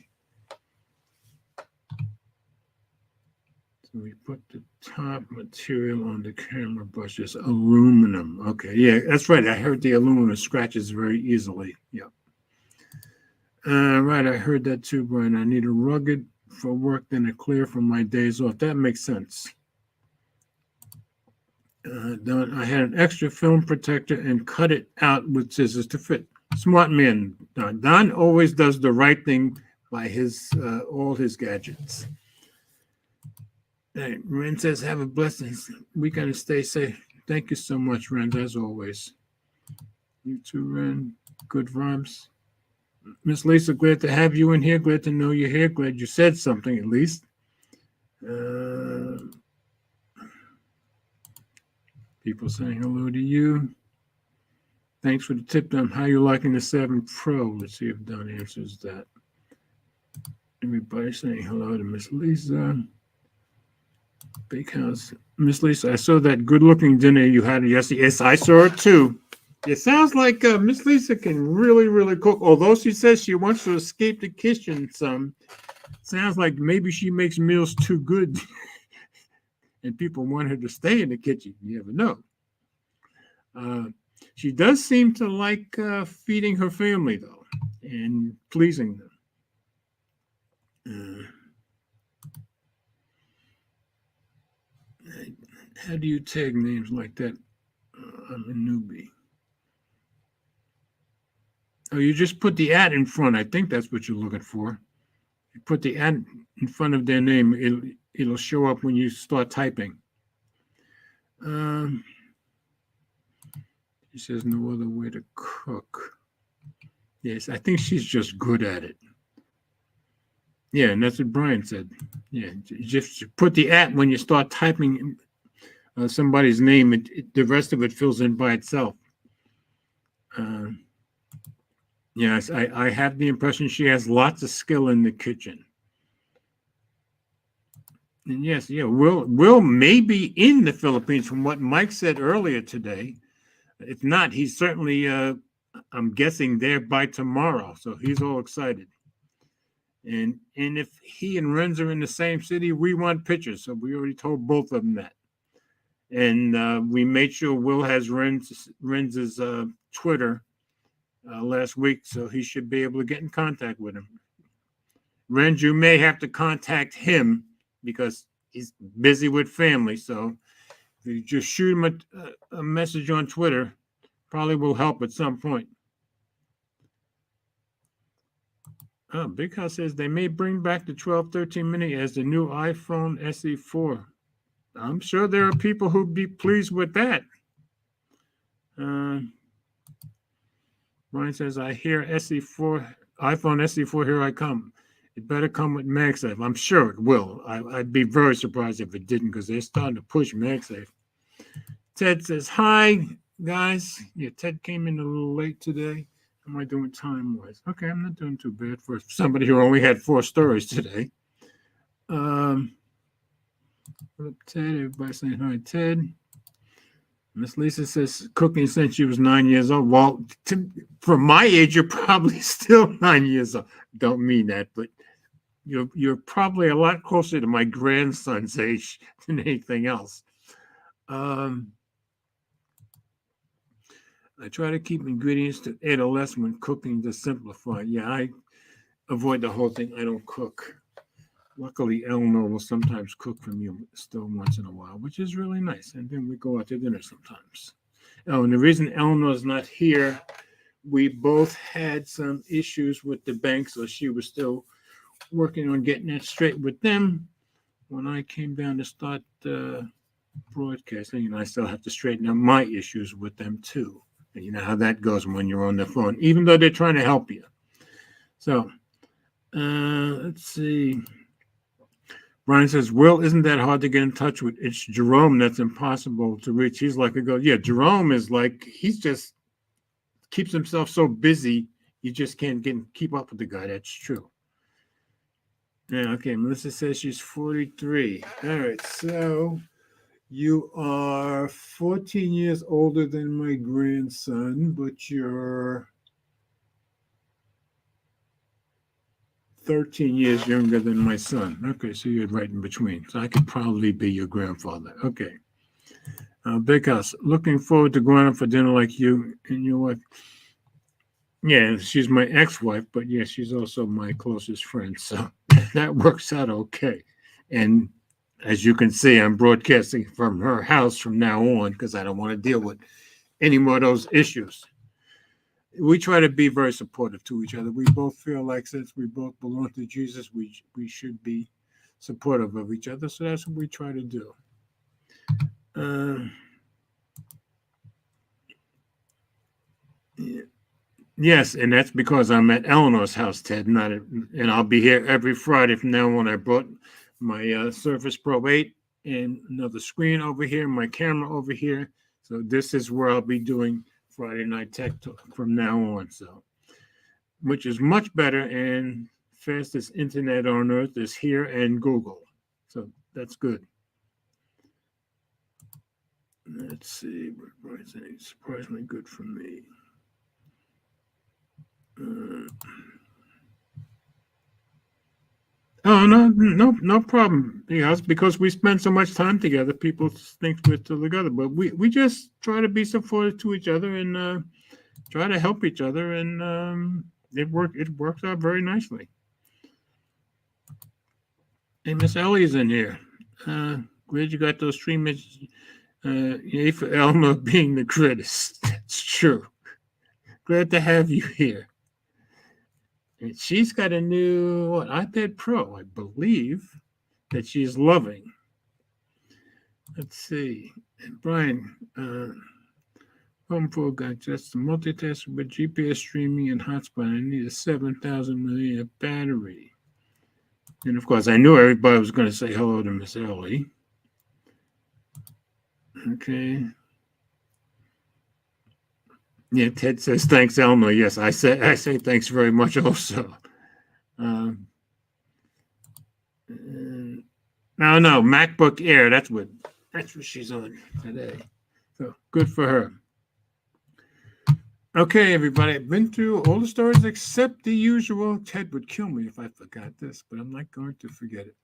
So we put the top material on the camera brushes, aluminum. Okay, yeah, that's right. I heard the aluminum scratches very easily. Yeah. Right, I heard that too, Brian. I need a rugged for work than a clear for my days off. That makes sense. Don, I had an extra film protector and cut it out with scissors to fit. Smart man, Don. Don always does the right thing by his all his gadgets. Hey, Ren says, have a blessing weekend and stay safe. Thank you so much, Ren, as always. You too, Ren. Good vibes. Miss Lisa, glad to have you in here. Glad to know you're here. Glad you said something at least. People saying hello to you. Thanks for the tip on how you're liking the 7 Pro. Let's see if Don answers that. Everybody saying hello to Miss Lisa. Big house. Miss Lisa, I saw that good-looking dinner you had yesterday. Yes, I saw it too. It sounds like Miss Lisa can really, really cook. Although she says she wants to escape the kitchen some, sounds like maybe she makes meals too good and people want her to stay in the kitchen. You never know. She does seem to like feeding her family, though, and pleasing them. How do you tag names like that? I'm a newbie. Oh, you just put the @ in front. I think that's what you're looking for. You put the @ in front of their name. It'll show up when you start typing. She says no other way to cook. Yes, I think she's just good at it. Yeah, and that's what Brian said. Yeah, just put the @ when you start typing somebody's name. The rest of it fills in by itself. Yes, I have the impression she has lots of skill in the kitchen. And yes, yeah, Will may be in the Philippines from what Mike said earlier today. If not, he's certainly, I'm guessing, there by tomorrow. So he's all excited. And if he and Renz are in the same city, we want pictures. So we already told both of them that. And we made sure Will has Renz's Twitter last week, so he should be able to get in contact with him. Renz, you may have to contact him because he's busy with family. So if you just shoot him a message on Twitter, probably will help at some point. Oh, Big House says they may bring back the 1213 mini as the new iPhone SE4. I'm sure there are people who'd be pleased with that. Brian says, I hear SE4, iPhone SE4, here I come. It better come with MagSafe. I'm sure it will. I'd be very surprised if it didn't because they're starting to push MagSafe. Ted says, hi, guys. Yeah, Ted came in a little late today. How am I doing time-wise? Okay, I'm not doing too bad for somebody who only had 4 stories today. Ted, everybody saying hi, Ted. Miss Lisa says cooking since she was 9 years old. Well, for my age, you're probably still 9 years old. Don't mean that, but you're probably a lot closer to my grandson's age than anything else. I try to keep ingredients to add or less when cooking to simplify. Yeah, I avoid the whole thing. I don't cook. Luckily, Eleanor will sometimes cook for me still once in a while, which is really nice. And then we go out to dinner sometimes. Oh, and the reason Eleanor's not here, we both had some issues with the bank, so she was still working on getting that straight with them. When I came down to start broadcasting, and I still have to straighten out my issues with them too. And you know how that goes when you're on the phone, even though they're trying to help you. So let's see. Brian says, Will, isn't that hard to get in touch with? It's Jerome that's impossible to reach. He's like a ghost. Yeah, Jerome is like, he's just keeps himself so busy, you just can't keep up with the guy. That's true. Yeah, okay. Melissa says she's 43. All right, so you are 14 years older than my grandson, but you're 13 years younger than my son. Okay, so you're right in between. So I could probably be your grandfather. Okay. Big House, looking forward to going out for dinner like you and your wife. Yeah, she's my ex-wife, but yeah, she's also my closest friend. So that works out okay. And as you can see, I'm broadcasting from her house from now on because I don't want to deal with any more of those issues. We try to be very supportive to each other. We both feel like since we both belong to Jesus, we should be supportive of each other. So that's what we try to do. Uh, yes, and that's because I'm at Eleanor's house, Ted, not at, and I'll be here every Friday from now on. I brought my Surface Pro 8 and another screen over here, my camera over here. So this is where I'll be doing Friday Night Tech Talk from now on. So, which is much better, and fastest internet on earth is here and Google. So that's good. Let's see, surprisingly good for me. Oh no problem. Yeah, it's because we spend so much time together. People think we're still together, but we just try to be supportive to each other and try to help each other, and it works out very nicely. Hey, Miss Ellie's in here. Glad you got those stream images. Yay for Elma being the critic. That's true. Glad to have you here. And she's got a new iPad Pro, I believe, that she's loving. Let's see. And Brian, HomePod got just a multitasker with GPS streaming and hotspot. I need a 7,000 milliamp battery. And of course, I knew everybody was going to say hello to Miss Ellie. Okay. Yeah, Ted says thanks, Elmo. Yes, I say thanks very much also. No, MacBook Air. That's what she's on today. So good for her. Okay, everybody. I've been through all the stories except the usual. Ted would kill me if I forgot this, but I'm not going to forget it.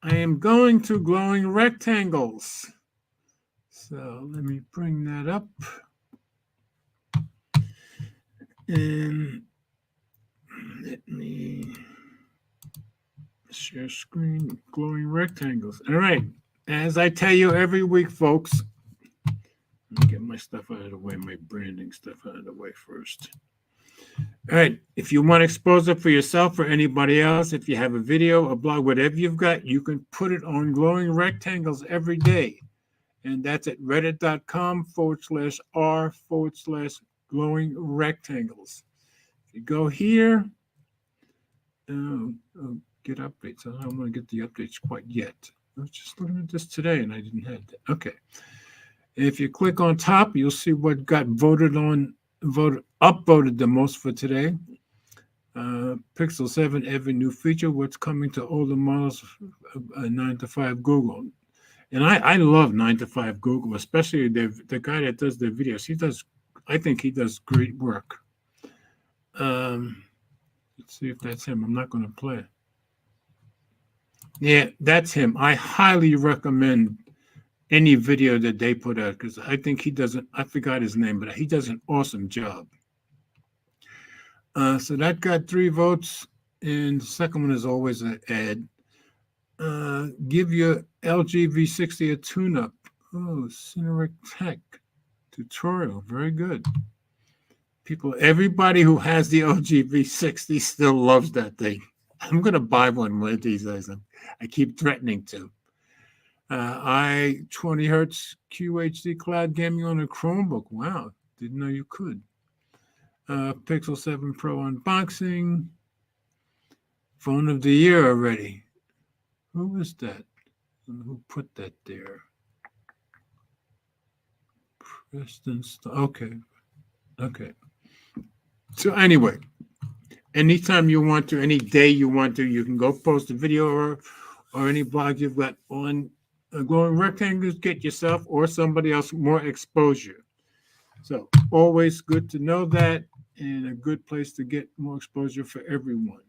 I am going to glowing rectangles. So let me bring that up. And let me share screen, glowing rectangles. All right. As I tell you every week, folks, let me get my stuff out of the way, my branding stuff out of the way first. All right. If you want exposure for yourself or anybody else, if you have a video, a blog, whatever you've got, you can put it on glowing rectangles every day. And that's at reddit.com/r/glowing rectangles. If you go here, get updates. I don't want to get the updates quite yet. I was just looking at this today and I didn't have that. Okay. If you click on top, you'll see what got upvoted the most for today. Pixel 7 every new feature, what's coming to older models, 9 to 5 Google. And I love 9 to 5 Google, especially the guy that does the videos. I think he does great work. Let's see if that's him. I'm not going to play it. Yeah, that's him. I highly recommend any video that they put out because I think I forgot his name, but he does an awesome job. So that got 3 votes. And the second one is always an ad. Give your LG V60 a tune-up. Oh, Cinerex Tech tutorial. Very good. Everybody who has the LG V60 still loves that thing. I'm going to buy one of these days. I keep threatening to. 20 hertz QHD cloud gaming on a Chromebook. Wow, didn't know you could. Pixel 7 Pro unboxing. Phone of the year already. Who was that? Who put that there? Preston. Okay. So anyway, anytime you want to, any day you want to, you can go post a video or any blog you've got on Glowing Rectangles, get yourself or somebody else more exposure. So always good to know that, and a good place to get more exposure for everyone.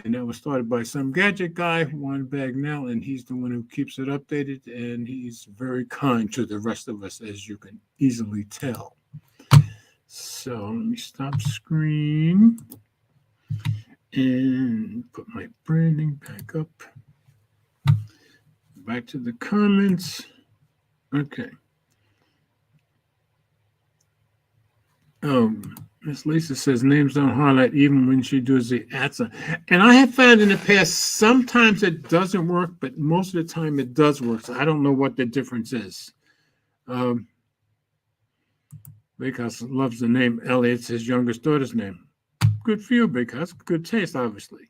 And that was started by some gadget guy, Juan Bagnell, and he's the one who keeps it updated, and he's very kind to the rest of us, as you can easily tell. So let me stop screen and put my branding back up. Back to the comments. Okay. Miss Lisa says names don't highlight even when she does the @. And I have found in the past, sometimes it doesn't work, but most of the time it does work. So I don't know what the difference is. Big House loves the name Ellie. It's his youngest daughter's name. Good for you, Big House. Good taste, obviously.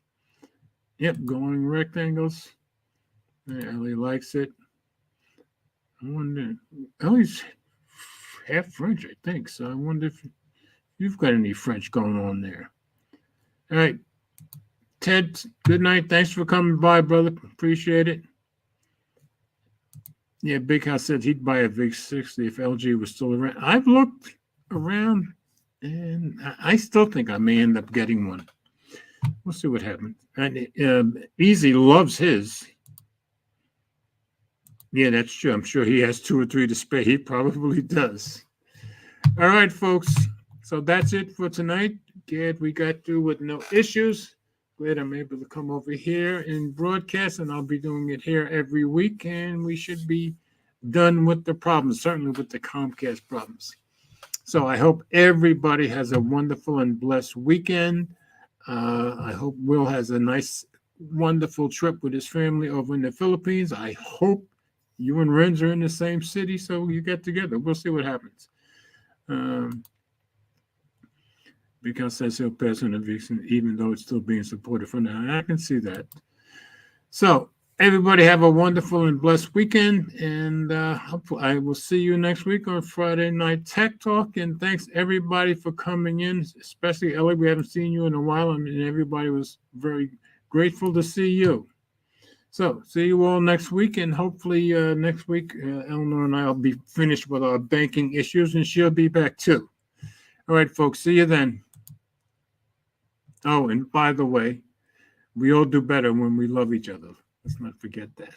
Yep, Glowing Rectangles. Ellie likes it. I wonder, Ellie's half French, I think. So I wonder if you've got any French going on there. All right. Ted, good night. Thanks for coming by, brother. Appreciate it. Yeah, Big House said he'd buy a VIC-60 if LG was still around. I've looked around, and I still think I may end up getting one. We'll see what happens. And Easy loves his. Yeah, that's true. I'm sure he has 2 or 3 to spare. He probably does. All right, folks. So that's it for tonight. Glad we got through with no issues. Glad I'm able to come over here and broadcast, and I'll be doing it here every week, and we should be done with the problems, certainly with the Comcast problems. So I hope everybody has a wonderful and blessed weekend. I hope Will has a nice, wonderful trip with his family over in the Philippines. I hope you and Renz are in the same city, so you get together. We'll see what happens. Because says he'll pass on eviction, even though it's still being supported from now. I can see that. So everybody have a wonderful and blessed weekend, and I will see you next week on Friday Night Tech Talk. And thanks everybody for coming in, especially Ellie. We haven't seen you in a while, and everybody was very grateful to see you. So see you all next week, and hopefully next week Eleanor and I will be finished with our banking issues, and she'll be back too. All right, folks. See you then. Oh, and by the way, we all do better when we love each other. Let's not forget that.